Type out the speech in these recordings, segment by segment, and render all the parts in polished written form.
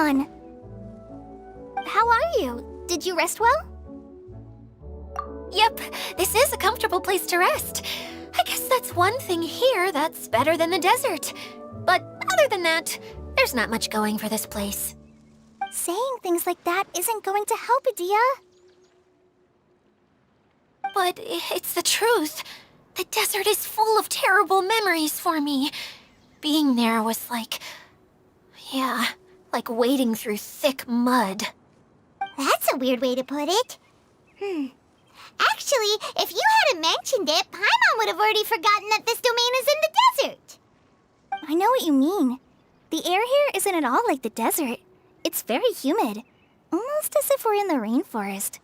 on. How are you? Did you rest well? Yep, this is a comfortable place to rest. I guess that's one thing here that's better than the desert. But other than that, there's not much going for this place. Saying things like that isn't going to help, Adia. But it's the truth. The desert is full of terrible memories for me. Being there was like wading through thick mud. That's a weird way to put it. Actually, if you hadn't mentioned it, Paimon would have already forgotten that this domain is in the desert. I know what you mean. The air here isn't at all like the desert. It's very humid, almost as if we're in the rainforest.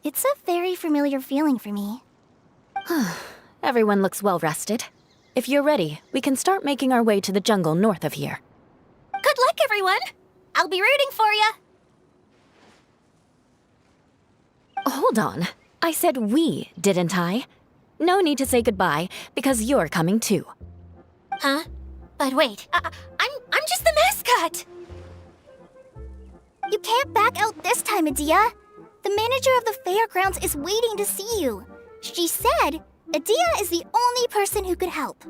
It's a very familiar feeling for me. Everyone looks well rested. If you're ready, we can start making our way to the jungle north of here. Good luck, everyone! I'll be rooting for you! Hold on. I said we, didn't I? No need to say goodbye, because you're coming too. Huh? But wait, I'm just the mascot! You can't back out this time, Adia. The manager of the fairgrounds is waiting to see you. She said Adia is the only person who could help.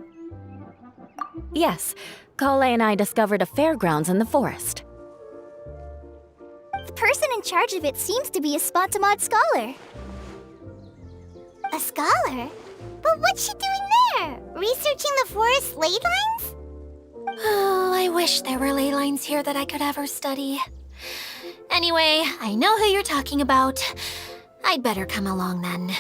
Yes, Kale and I discovered a fairgrounds in the forest. The person in charge of it seems to be a Spontamod scholar. A scholar? But what's she doing there? Researching the forest ley lines? Oh, I wish there were ley lines here that I could ever study. Anyway, I know who you're talking about. I'd better come along then.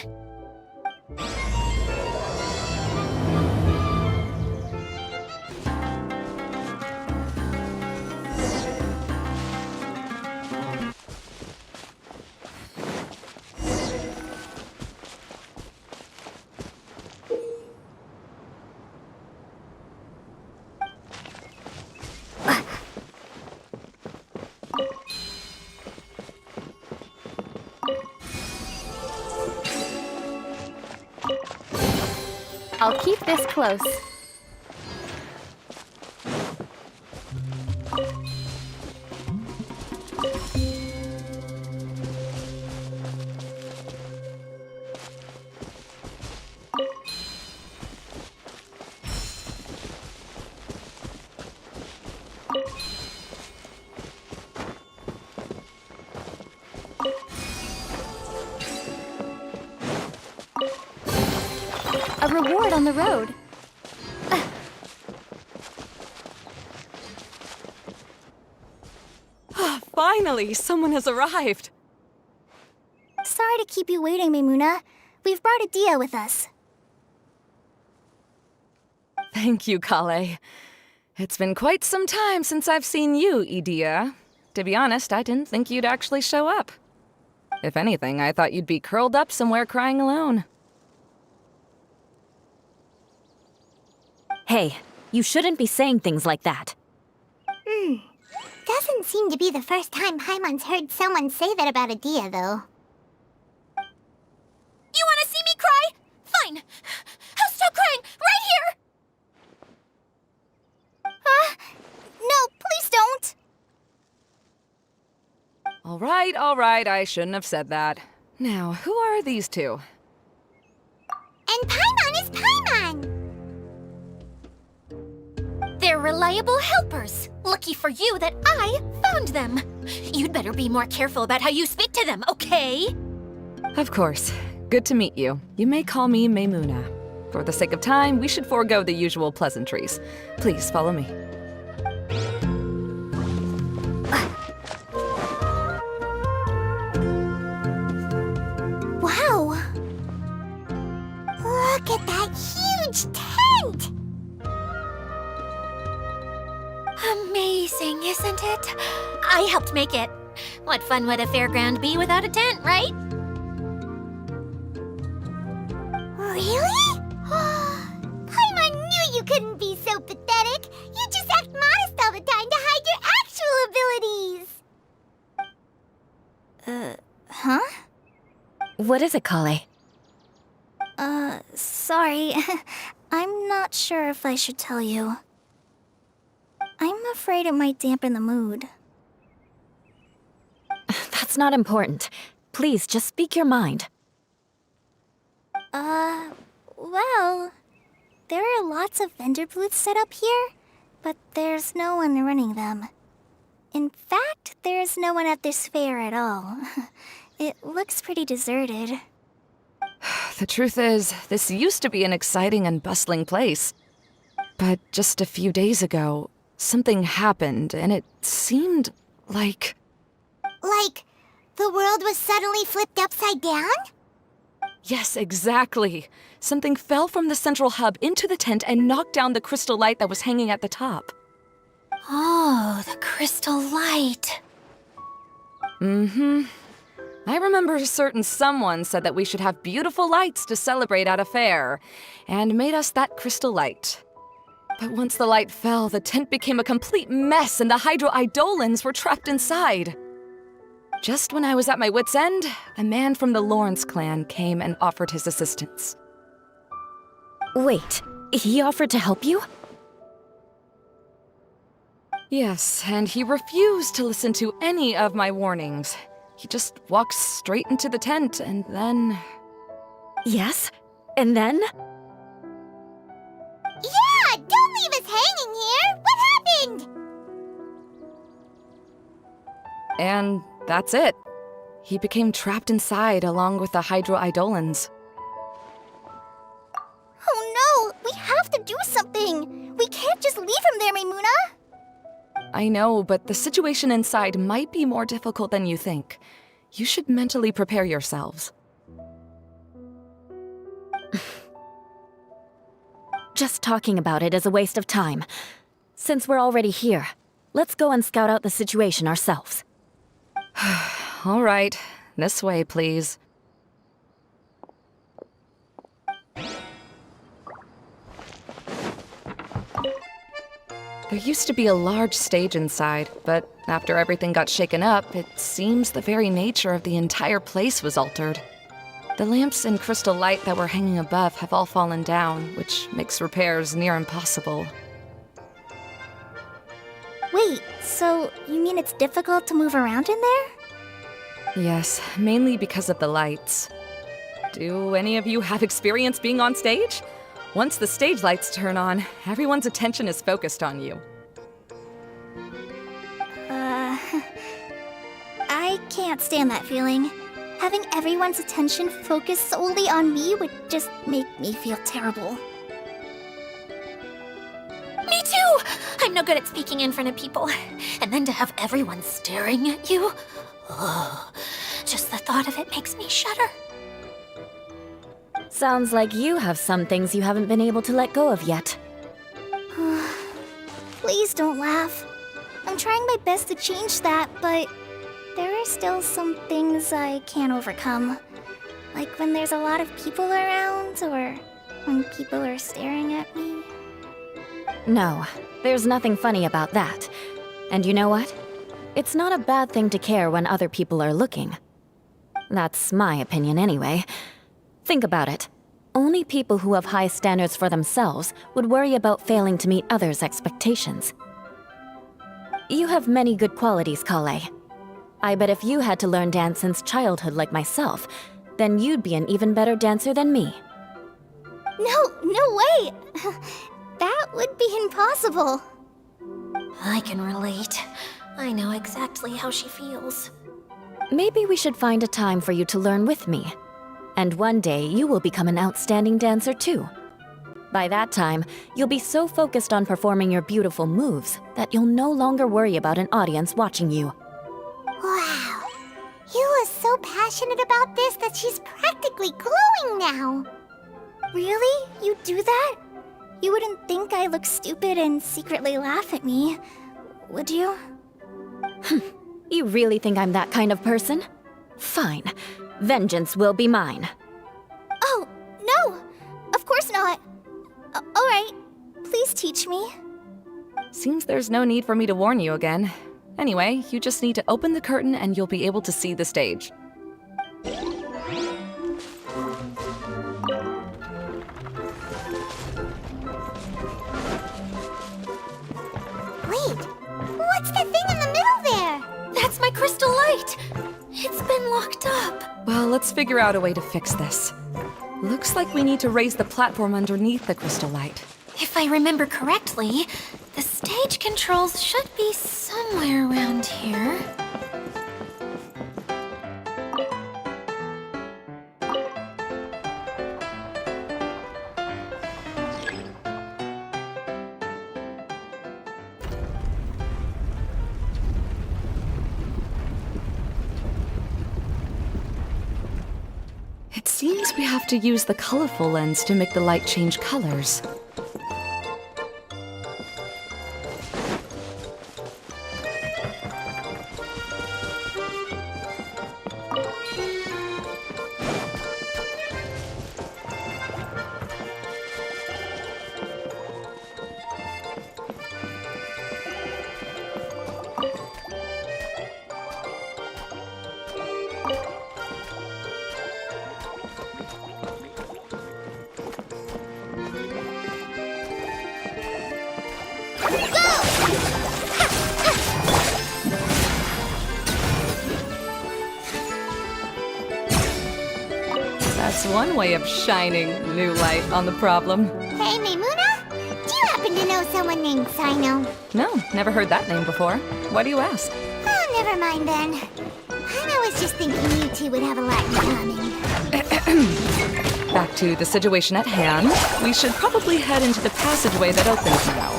I'll keep this close. A reward on the road. Finally, someone has arrived. Sorry to keep you waiting, Maimuna. We've brought Adia with us. Thank you, Kale. It's been quite some time since I've seen you, Idia. To be honest, I didn't think you'd actually show up. If anything, I thought you'd be curled up somewhere crying alone. Hey, you shouldn't be saying things like that. Doesn't seem to be the first time Paimon's heard someone say that about Adia, though. You want to see me cry? Fine. I'll stop crying right here. No, please don't! All right, I shouldn't have said that. Now, who are these two? And Paimon is Paimon! They're reliable helpers. Lucky for you that I found them. You'd better be more careful about how you speak to them, okay? Of course. Good to meet you. You may call me Maimuna. For the sake of time, we should forego the usual pleasantries. Please follow me. Wow! Look at that huge tent! Amazing, isn't it? I helped make it. What fun would a fairground be without a tent, right? Really? Paimon knew you couldn't be so pathetic. You just act modest all the time to hide your actual abilities. Huh? What is it, Kale? Sorry. I'm not sure if I should tell you. I'm afraid it might dampen the mood. That's not important. Please, just speak your mind. Well, there are lots of vendor booths set up here, but there's no one running them. In fact, there's no one at this fair at all. It looks pretty deserted. The truth is, this used to be an exciting and bustling place. But just a few days ago, something happened, and it seemed like... Like, the world was suddenly flipped upside down? Yes, exactly. Something fell from the central hub into the tent and knocked down the crystal light that was hanging at the top. Oh, the crystal light. Mm-hmm. I remember a certain someone said that we should have beautiful lights to celebrate at a fair, and made us that crystal light. But once the light fell, the tent became a complete mess and the hydro-eidolons were trapped inside. Just when I was at my wit's end, a man from the Lawrence clan came and offered his assistance. Wait, he offered to help you? Yes, and he refused to listen to any of my warnings. He just walked straight into the tent, and then... Yes? And then? Yeah! Don't leave us hanging here! What happened? And that's it. He became trapped inside along with the hydro-eidolons. Oh no! We have to do something! We can't just leave him there, Maimuna! I know, but the situation inside might be more difficult than you think. You should mentally prepare yourselves. Just talking about it is a waste of time. Since we're already here, let's go and scout out the situation ourselves. All right, this way, please. There used to be a large stage inside, but after everything got shaken up, it seems the very nature of the entire place was altered. The lamps and crystal light that were hanging above have all fallen down, which makes repairs near impossible. Wait, so you mean it's difficult to move around in there? Yes, mainly because of the lights. Do any of you have experience being on stage? Once the stage lights turn on, everyone's attention is focused on you. I can't stand that feeling. Having everyone's attention focused solely on me would just make me feel terrible. Me too! I'm no good at speaking in front of people. And then to have everyone staring at you? Oh, just the thought of it makes me shudder. Sounds like you have some things you haven't been able to let go of yet. Please don't laugh. I'm trying my best to change that, but there are still some things I can't overcome. Like when there's a lot of people around, or when people are staring at me. No, there's nothing funny about that. And you know what? It's not a bad thing to care when other people are looking. That's my opinion anyway. Think about it. Only people who have high standards for themselves would worry about failing to meet others' expectations. You have many good qualities, Kale. I bet if you had to learn dance since childhood like myself, then you'd be an even better dancer than me. No way! That would be impossible. I can relate. I know exactly how she feels. Maybe we should find a time for you to learn with me. And one day, you will become an outstanding dancer too. By that time, you'll be so focused on performing your beautiful moves that you'll no longer worry about an audience watching you. Wow. You are so passionate about this that she's practically glowing now. Really? You do that? You wouldn't think I look stupid and secretly laugh at me, would you? You really think I'm that kind of person? Fine. Vengeance will be mine. Oh, no! Of course not. Alright, please teach me. Seems there's no need for me to warn you again. Anyway, you just need to open the curtain and you'll be able to see the stage. Wait, what's the thing in the middle there? That's my crystal light! Let's figure out a way to fix this. Looks like we need to raise the platform underneath the crystal light. If I remember correctly, the stage controls should be somewhere around here. It seems we have to use the colorful lens to make the light change colors. That's one way of shining new light on the problem. Hey, Maimuna? Do you happen to know someone named Sino? No, never heard that name before. Why do you ask? Oh, never mind then. I was just thinking you two would have a lot in common. Back to the situation at hand. We should probably head into the passageway that opens now.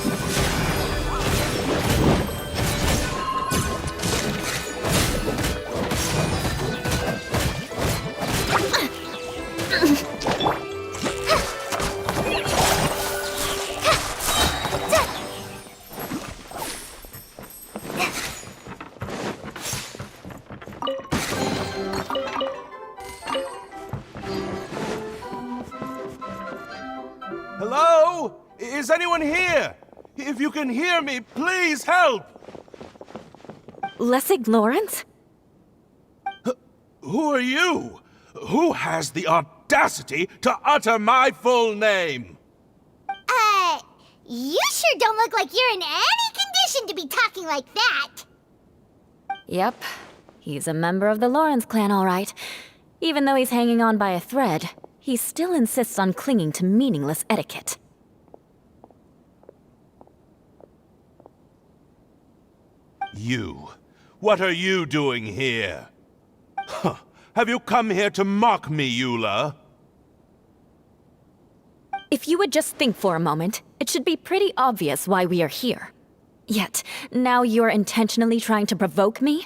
Hello? Is anyone here? If you can hear me, please help! Lessig Lawrence? Who are you? Who has the audacity to utter my full name? You sure don't look like you're in any condition to be talking like that. Yep. He's a member of the Lawrence clan, all right. Even though he's hanging on by a thread, he still insists on clinging to meaningless etiquette. You. What are you doing here? Huh. Have you come here to mock me, Eula? If you would just think for a moment, it should be pretty obvious why we are here. Yet, now you're intentionally trying to provoke me?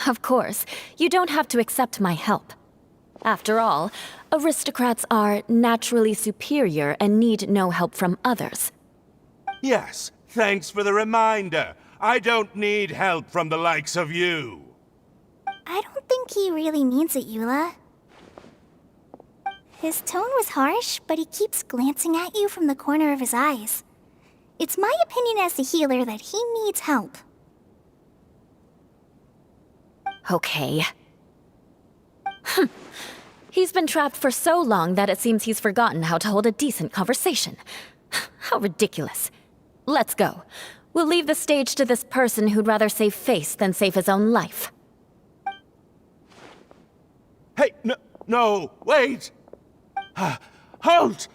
Of course, you don't have to accept my help. After all, aristocrats are naturally superior and need no help from others. Yes, thanks for the reminder. I don't need help from the likes of you. I don't think he really means it, Eula. His tone was harsh, but he keeps glancing at you from the corner of his eyes. It's my opinion as the healer that he needs help. Okay. He's been trapped for so long that it seems he's forgotten how to hold a decent conversation. How ridiculous. Let's go. We'll leave the stage to this person who'd rather save face than save his own life. Hey, no, wait! Halt!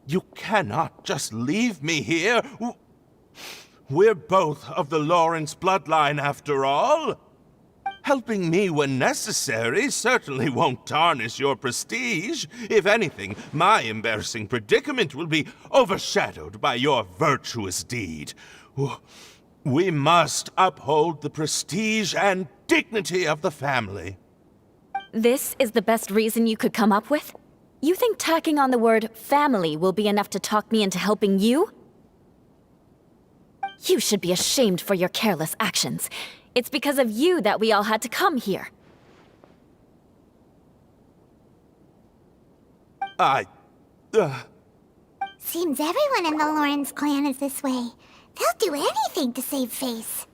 You cannot just leave me here. We're both of the Lawrence bloodline, after all. Helping me when necessary certainly won't tarnish your prestige. If anything, my embarrassing predicament will be overshadowed by your virtuous deed. We must uphold the prestige and dignity of the family. This is the best reason you could come up with? You think tacking on the word family will be enough to talk me into helping you? You should be ashamed for your careless actions. It's because of you that we all had to come here. Seems everyone in the Lawrence clan is this way. They'll do anything to save face.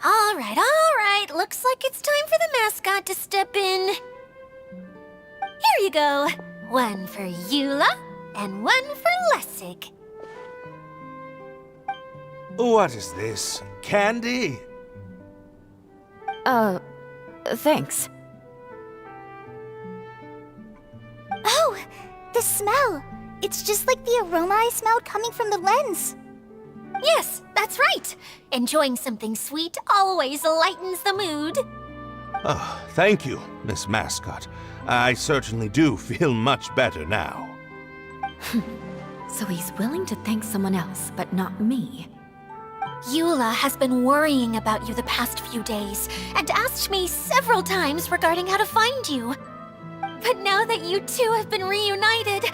All right. Looks like it's time for the mascot to step in. Here you go. One for Eula, and one for Lessig. What is this? Candy? Thanks. Oh, the smell! It's just like the aroma I smelled coming from the lens. Yes, that's right. Enjoying something sweet always lightens the mood. Oh, thank you, Miss Mascot. I certainly do feel much better now. So he's willing to thank someone else, but not me. Eula has been worrying about you the past few days and asked me several times regarding how to find you. But now that you two have been reunited,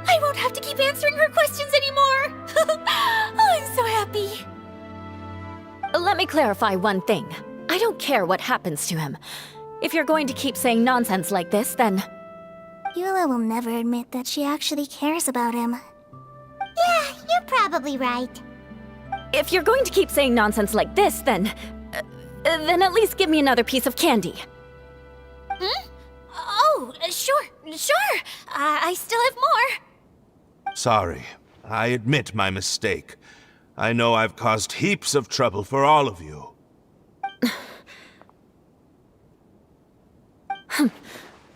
I won't have to keep answering her questions anymore. Oh, I'm so happy. Let me clarify one thing. I don't care what happens to him. If you're going to keep saying nonsense like this, then... Eula will never admit that she actually cares about him. Yeah, you're probably right. If you're going to keep saying nonsense like this, then at least give me another piece of candy. Hmm? Oh, sure. I still have more. Sorry, I admit my mistake. I know I've caused heaps of trouble for all of you.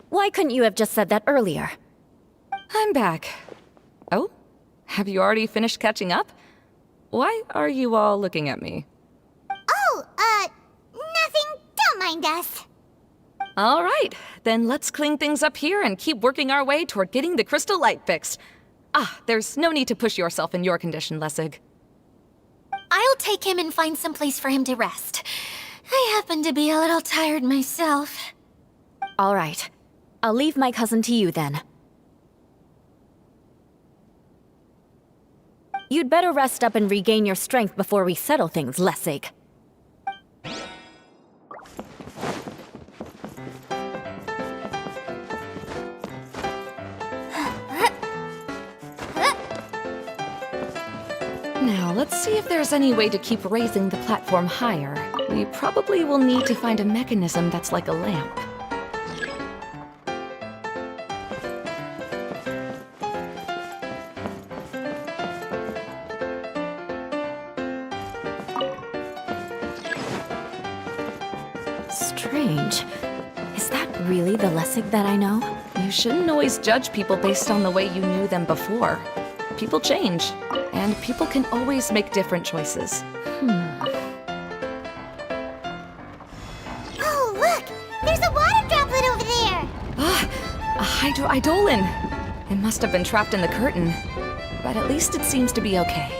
Why couldn't you have just said that earlier? I'm back. Oh? Have you already finished catching up? Why are you all looking at me? Oh, nothing. Don't mind us. All right, then let's clean things up here and keep working our way toward getting the crystal light fixed. Ah, there's no need to push yourself in your condition, Lessig. I'll take him and find some place for him to rest. I happen to be a little tired myself. All right. I'll leave my cousin to you then. You'd better rest up and regain your strength before we settle things, Lessig. Now, let's see if there's any way to keep raising the platform higher. We probably will need to find a mechanism that's like a lamp. Strange. Is that really the Lessig that I know? You shouldn't always judge people based on the way you knew them before. People change, and people can always make different choices. Oh, look! There's a water droplet over there! Ah, a hydroidolin! It must have been trapped in the curtain, but at least it seems to be okay.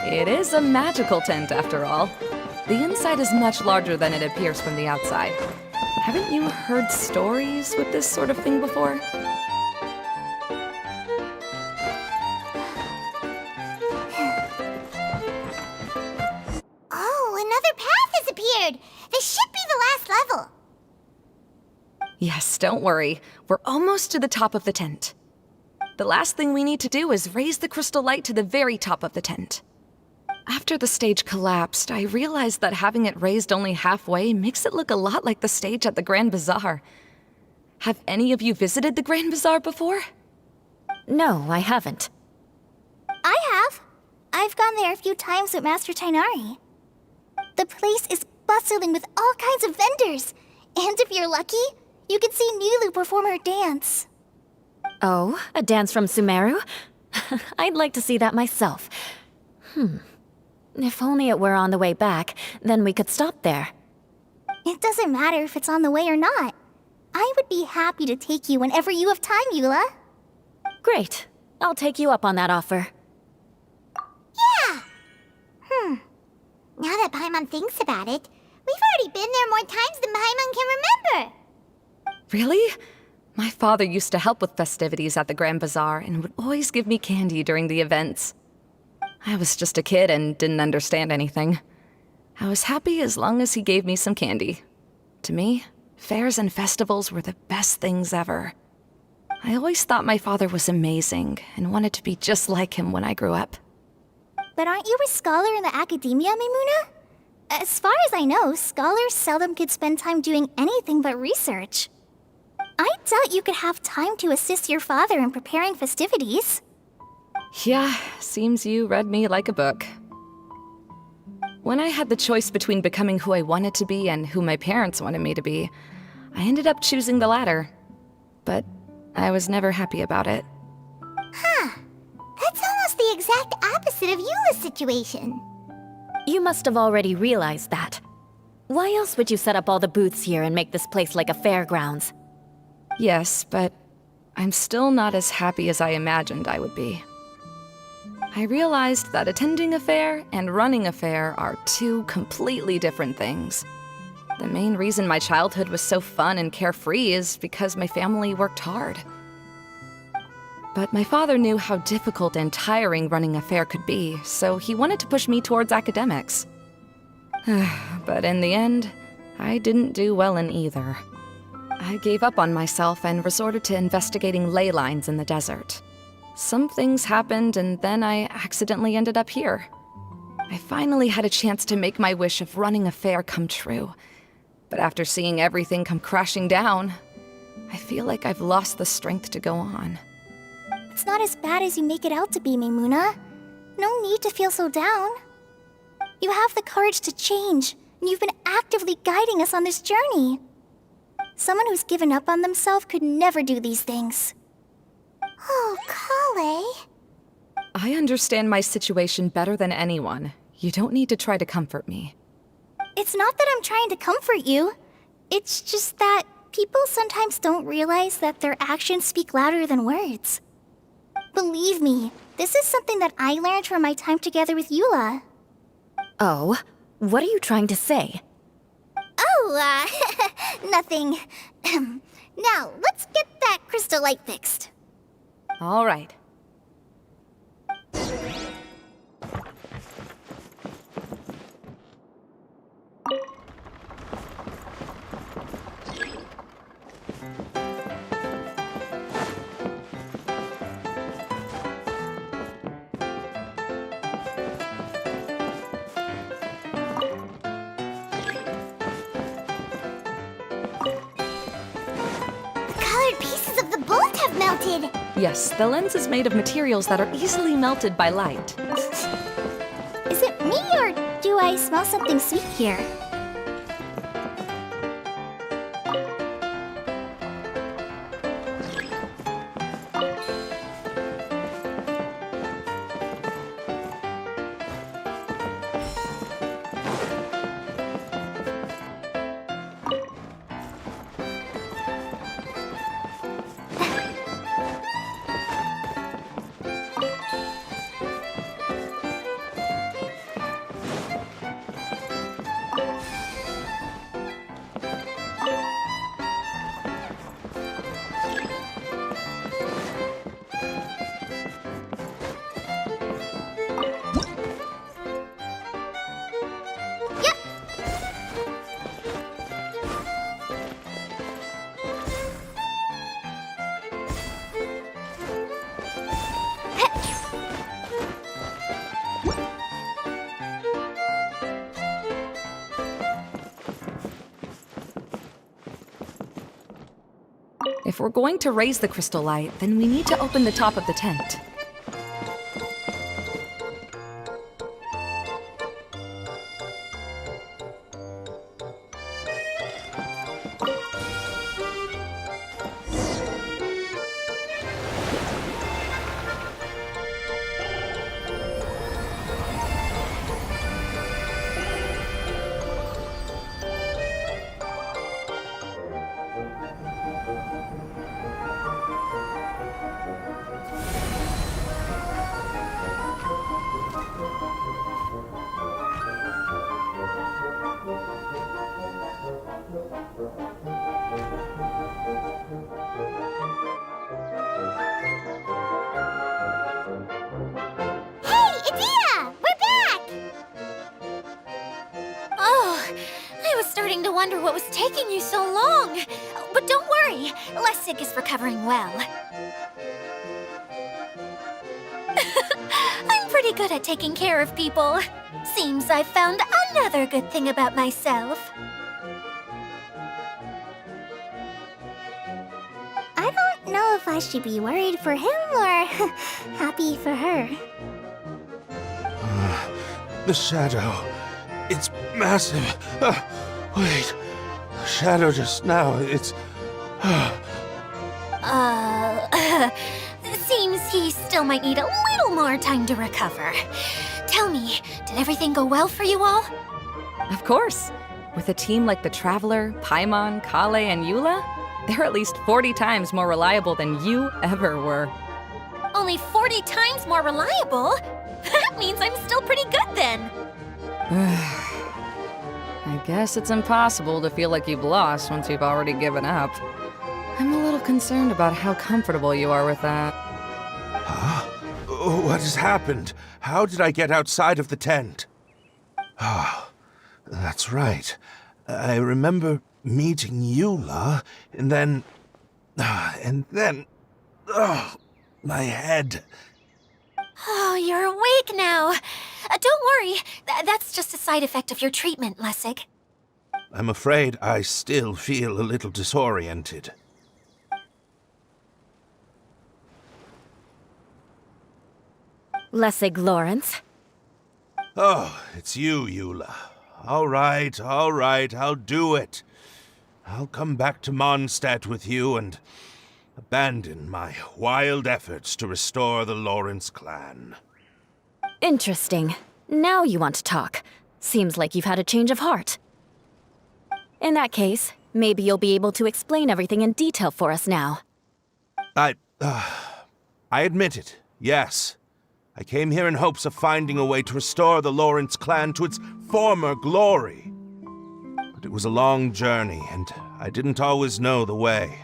It is a magical tent, after all. The inside is much larger than it appears from the outside. Haven't you heard stories with this sort of thing before? Oh, another path has appeared! This should be the last level. Yes, don't worry. We're almost to the top of the tent. The last thing we need to do is raise the crystal light to the very top of the tent. After the stage collapsed, I realized that having it raised only halfway makes it look a lot like the stage at the Grand Bazaar. Have any of you visited the Grand Bazaar before? No, I haven't. I have. I've gone there a few times with Master Tainari. The place is bustling with all kinds of vendors. And if you're lucky, you can see Nilu perform her dance. Oh, a dance from Sumeru? I'd like to see that myself. If only it were on the way back, then we could stop there. It doesn't matter if it's on the way or not. I would be happy to take you whenever you have time, Eula. Great. I'll take you up on that offer. Yeah! Now that Paimon thinks about it, we've already been there more times than Paimon can remember. Really? My father used to help with festivities at the Grand Bazaar and would always give me candy during the events. I was just a kid and didn't understand anything. I was happy as long as he gave me some candy. To me, fairs and festivals were the best things ever. I always thought my father was amazing and wanted to be just like him when I grew up. But aren't you a scholar in the academia, Maimuna? As far as I know, scholars seldom could spend time doing anything but research. I doubt you could have time to assist your father in preparing festivities. Yeah, seems you read me like a book. When I had the choice between becoming who I wanted to be and who my parents wanted me to be, I ended up choosing the latter. But I was never happy about it. That's almost the exact opposite of Eula's situation. You must have already realized that. Why else would you set up all the booths here and make this place like a fairgrounds? Yes, but I'm still not as happy as I imagined I would be. I realized that attending a fair and running a fair are two completely different things. The main reason my childhood was so fun and carefree is because my family worked hard. But my father knew how difficult and tiring running a fair could be, so he wanted to push me towards academics. But in the end, I didn't do well in either. I gave up on myself and resorted to investigating ley lines in the desert. Some things happened, and then I accidentally ended up here. I finally had a chance to make my wish of running a fair come true. But after seeing everything come crashing down, I feel like I've lost the strength to go on. It's not as bad as you make it out to be, Maimuna. No need to feel so down. You have the courage to change, and you've been actively guiding us on this journey. Someone who's given up on themselves could never do these things. Oh, Kale. I understand my situation better than anyone. You don't need to try to comfort me. It's not that I'm trying to comfort you. It's just that people sometimes don't realize that their actions speak louder than words. Believe me, this is something that I learned from my time together with Eula. Oh, what are you trying to say? Oh, nothing. Now, let's get that crystal light fixed. All right. Pieces of the bolt have melted. Yes, the lens is made of materials that are easily melted by light. Is it me, or do I smell something sweet here? If we're going to raise the crystal light, then we need to open the top of the tent. To wonder what was taking you so long. But don't worry, Lessig is recovering well. I'm pretty good at taking care of people. Seems I've found another good thing about myself. I don't know if I should be worried for him or happy for her. The shadow. It's massive. Wait. The shadow just now. It's... Seems he still might need a little more time to recover. Tell me, did everything go well for you all? Of course. With a team like the Traveler, Paimon, Kale, and Eula, they're at least 40 times more reliable than you ever were. Only 40 times more reliable? That means I'm still pretty good then. I guess it's impossible to feel like you've lost once you've already given up. I'm a little concerned about how comfortable you are with that. Huh? What has happened? How did I get outside of the tent? Ah, that's right. I remember meeting Eula, and then... my head. Oh, you're awake now. Don't worry, that's just a side effect of your treatment, Lessig. I'm afraid I still feel a little disoriented. Lessig Lawrence. Oh, it's you, Eula. All right, I'll do it. I'll come back to Mondstadt with you and abandon my wild efforts to restore the Lawrence clan. Interesting. Now you want to talk. Seems like you've had a change of heart. In that case, maybe you'll be able to explain everything in detail for us now. I admit it, yes. I came here in hopes of finding a way to restore the Lawrence clan to its former glory. But it was a long journey, and I didn't always know the way.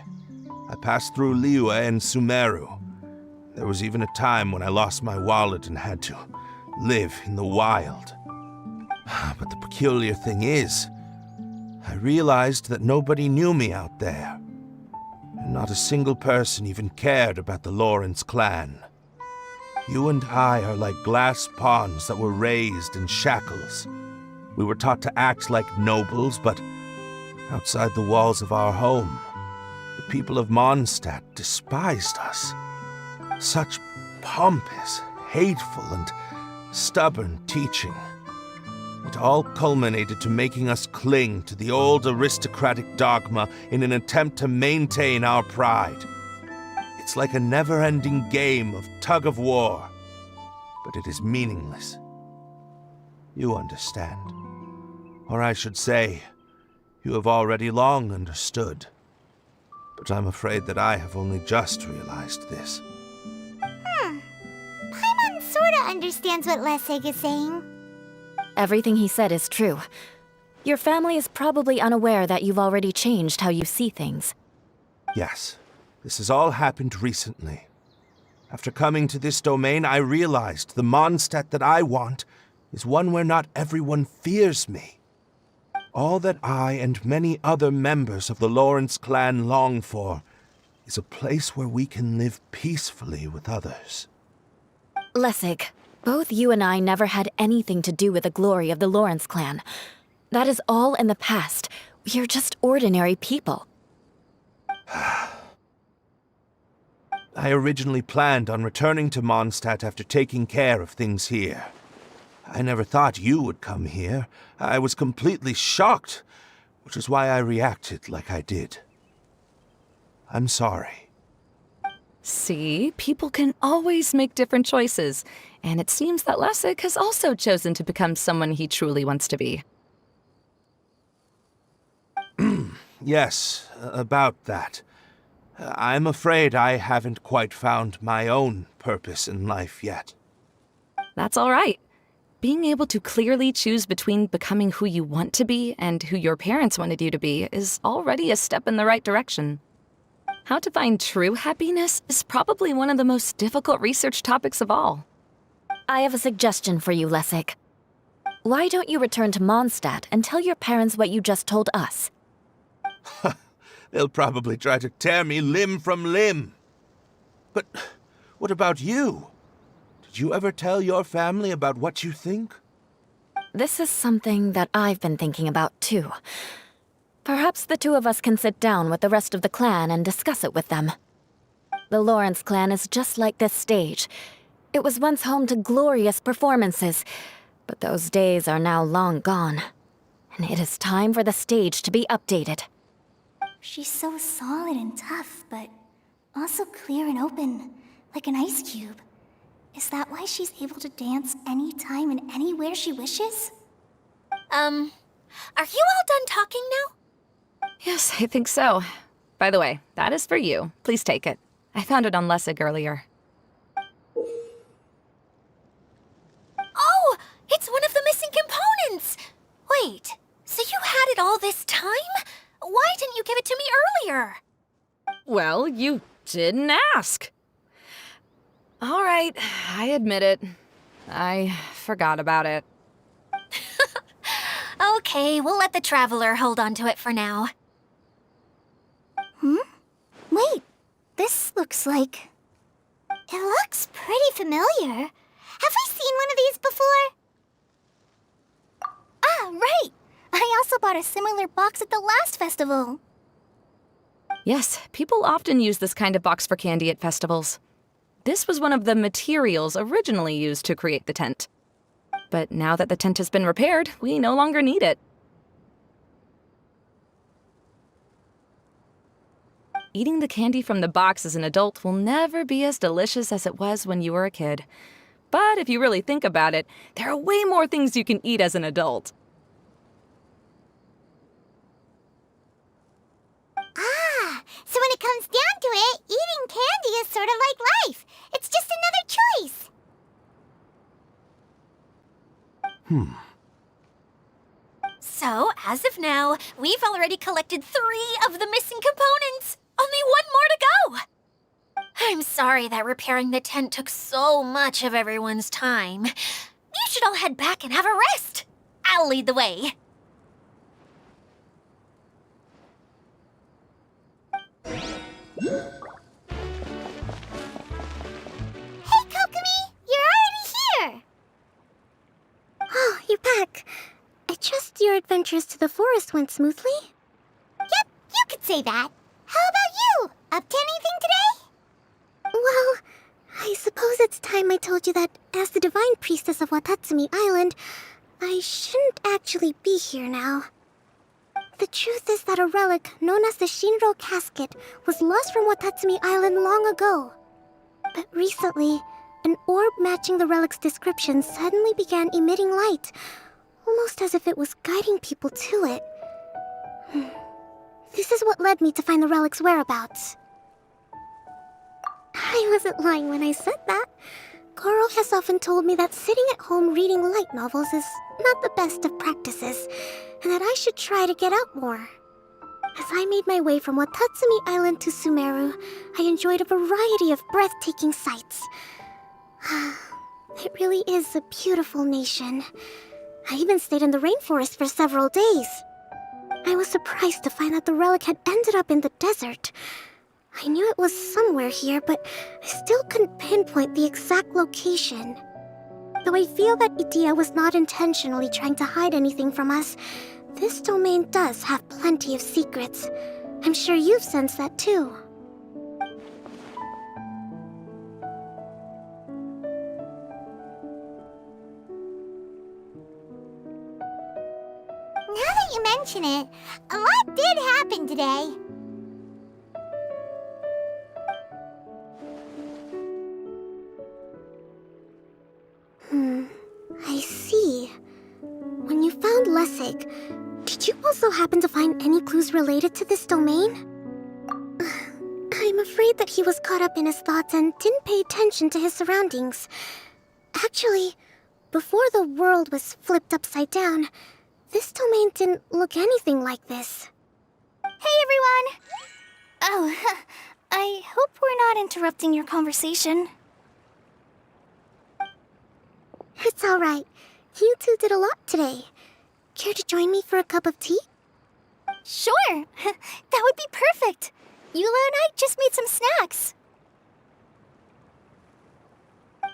I passed through Liyue and Sumeru. There was even a time when I lost my wallet and had to live in the wild. But the peculiar thing is, I realized that nobody knew me out there. And not a single person even cared about the Lawrence clan. You and I are like glass pawns that were raised in shackles. We were taught to act like nobles, but outside the walls of our home, the people of Mondstadt despised us. Such pompous, hateful, and stubborn teaching. It all culminated to making us cling to the old aristocratic dogma in an attempt to maintain our pride. It's like a never-ending game of tug-of-war, but it is meaningless. You understand. Or I should say, you have already long understood. But I'm afraid that I have only just realized this. Paimon sorta understands what Lessig is saying. Everything he said is true. Your family is probably unaware that you've already changed how you see things. Yes, this has all happened recently. After coming to this domain, I realized the Mondstadt that I want is one where not everyone fears me. All that I and many other members of the Lawrence clan long for is a place where we can live peacefully with others. Lessig, both you and I never had anything to do with the glory of the Lawrence clan. That is all in the past. We are just ordinary people. I originally planned on returning to Mondstadt after taking care of things here. I never thought you would come here. I was completely shocked, which is why I reacted like I did. I'm sorry. See, people can always make different choices, and it seems that Lessig has also chosen to become someone he truly wants to be. Yes, about that. I'm afraid I haven't quite found my own purpose in life yet. That's all right. Being able to clearly choose between becoming who you want to be and who your parents wanted you to be is already a step in the right direction. How to find true happiness is probably one of the most difficult research topics of all. I have a suggestion for you, Lessig. Why don't you return to Mondstadt and tell your parents what you just told us? They'll probably try to tear me limb from limb. But what about you? Did you ever tell your family about what you think? This is something that I've been thinking about, too. Perhaps the two of us can sit down with the rest of the clan and discuss it with them. The Lawrence clan is just like this stage. It was once home to glorious performances, but those days are now long gone. And it is time for the stage to be updated. She's so solid and tough, but also clear and open, like an ice cube. Is that why she's able to dance anytime and anywhere she wishes? Are you all done talking now? Yes, I think so. By the way, that is for you. Please take it. I found it on Lessig earlier. Oh, it's one of the missing components! Wait, so you had it all this time? Why didn't you give it to me earlier? Well, you didn't ask. All right, I admit it. I forgot about it. Okay, we'll let the Traveler hold on to it for now. Wait, this looks like... It looks pretty familiar. Have we seen one of these before? Ah, right! I also bought a similar box at the last festival. Yes, people often use this kind of box for candy at festivals. This was one of the materials originally used to create the tent. But now that the tent has been repaired, we no longer need it. Eating the candy from the box as an adult will never be as delicious as it was when you were a kid. But if you really think about it, there are way more things you can eat as an adult. Ah, so when it comes down to it, eating candy is sort of like life. It's just another choice. So, as of now, we've already collected 3 of the missing components. Only 1 more to go. I'm sorry that repairing the tent took so much of everyone's time. You should all head back and have a rest. I'll lead the way. Hey, Kokomi! You're already here! Oh, you're back. I trust your adventures to the forest went smoothly? Yep, you could say that. How about you? Up to anything today? Well, I suppose it's time I told you that as the divine priestess of Watatsumi Island, I shouldn't actually be here now. The truth is that a relic known as the Shinro Casket was lost from Watatsumi Island long ago. But recently, an orb matching the relic's description suddenly began emitting light, almost as if it was guiding people to it. This is what led me to find the relic's whereabouts. I wasn't lying when I said that. Goro has often told me that sitting at home reading light novels is not the best of practices, and that I should try to get out more. As I made my way from Watatsumi Island to Sumeru, I enjoyed a variety of breathtaking sights. It really is a beautiful nation. I even stayed in the rainforest for several days. I was surprised to find that the relic had ended up in the desert. I knew it was somewhere here, but I still couldn't pinpoint the exact location. Though I feel that Idia was not intentionally trying to hide anything from us, this domain does have plenty of secrets. I'm sure you've sensed that too. that you mention it, a lot did happen today. I see. When you found Lessig, did you also happen to find any clues related to this domain? I'm afraid that he was caught up in his thoughts and didn't pay attention to his surroundings. Actually, before the world was flipped upside down, this domain didn't look anything like this. Hey, everyone! Oh, I hope we're not interrupting your conversation. It's alright. You two did a lot today. Care to join me for a cup of tea? Sure! That would be perfect! Eula and I just made some snacks.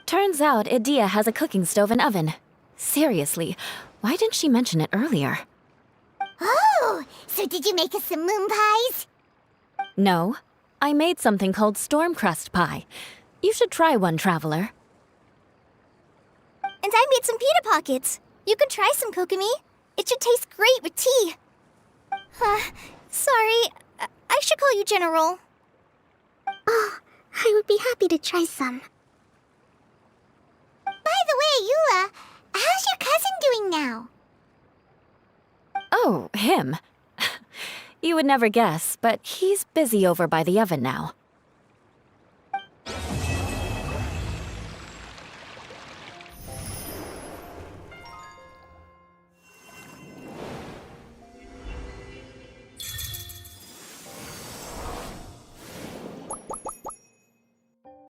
Turns out Idea has a cooking stove and oven. Seriously, why didn't she mention it earlier? Oh, so did you make us some moon pies? No, I made something called storm crust pie. You should try one, Traveler. And I made some pita pockets. You can try some, Kokomi. It should taste great with tea. Sorry, I should call you General. Oh, I would be happy to try some. By the way, Eula, how's your cousin doing now? Oh, him. You would never guess, but he's busy over by the oven now.